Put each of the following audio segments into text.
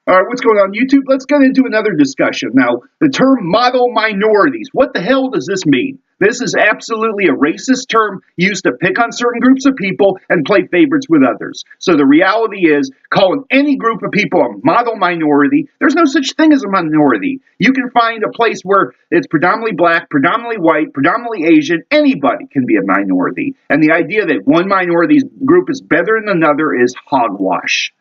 All right, what's going on YouTube? Let's get into another discussion. Now, the term model minorities, what the hell does this mean? This is absolutely a racist term used to pick on certain groups of people and play favorites with others. So the reality is, calling any group of people a model minority, there's no such thing as a minority. You can find a place where it's predominantly black, predominantly white, predominantly Asian, anybody can be a minority. And the idea that one minority group is better than another is hogwash.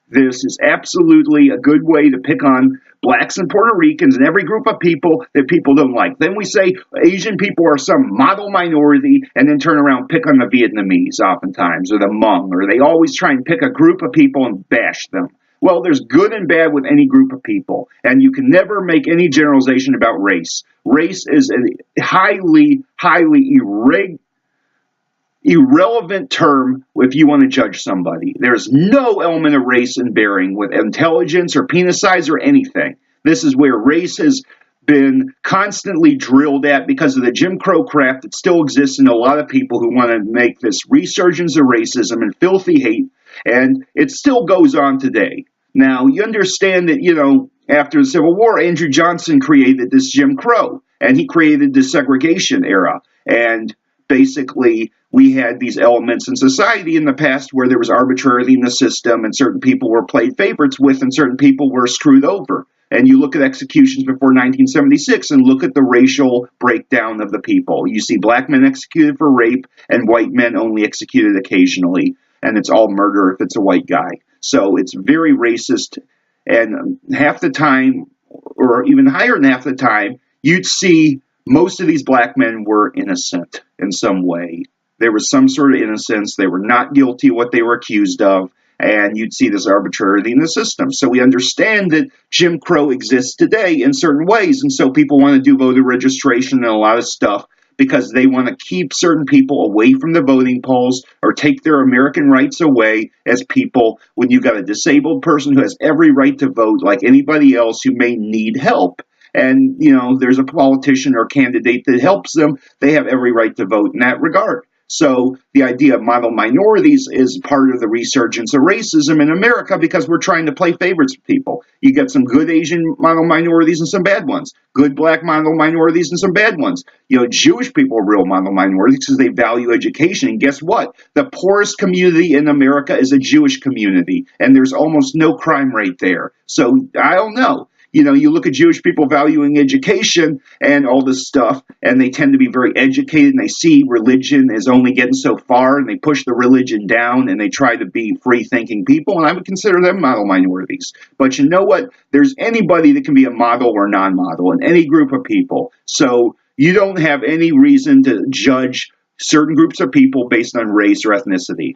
This is absolutely a good way to pick on blacks and Puerto Ricans and every group of people that people don't like. Then we say Asian people are some model minority and then turn around and pick on the Vietnamese oftentimes, or the Hmong, or they always try and pick a group of people and bash them. Well, there's good and bad with any group of people, and you can never make any generalization about race. Race is a highly irrelevant term if you want to judge somebody. There's no element of race in bearing with intelligence or penis size or anything. This is where race has been constantly drilled at because of the Jim Crow crap that still exists in a lot of people who want to make this resurgence of racism and filthy hate, and it still goes on today. Now, you understand that, after the Civil War, Andrew Johnson created this Jim Crow, and he created the segregation era, and basically we had these elements in society in the past where there was arbitrarity in the system and certain people were played favorites with and certain people were screwed over. And you look at executions before 1976 and look at the racial breakdown of the people. You see black men executed for rape and white men only executed occasionally. And it's all murder if it's a white guy. So it's very racist. And half the time, or even higher than half the time, you'd see most of these black men were innocent in some way. There was some sort of innocence. They were not guilty of what they were accused of, and you'd see this arbitrarity in the system. So we understand that Jim Crow exists today in certain ways, and so people want to do voter registration and a lot of stuff because they want to keep certain people away from the voting polls or take their American rights away as people when you've got a disabled person who has every right to vote like anybody else who may need help. And, there's a politician or candidate that helps them, they have every right to vote in that regard. So the idea of model minorities is part of the resurgence of racism in America because we're trying to play favorites with people. You get some good Asian model minorities and some bad ones. Good black model minorities and some bad ones. Jewish people are real model minorities because they value education. And guess what? The poorest community in America is a Jewish community. And there's almost no crime rate there. So I don't know. You look at Jewish people valuing education and all this stuff, and they tend to be very educated, and they see religion as only getting so far, and they push the religion down, and they try to be free-thinking people, and I would consider them model minorities. But you know what? There's anybody that can be a model or non-model in any group of people. So you don't have any reason to judge certain groups of people based on race or ethnicity.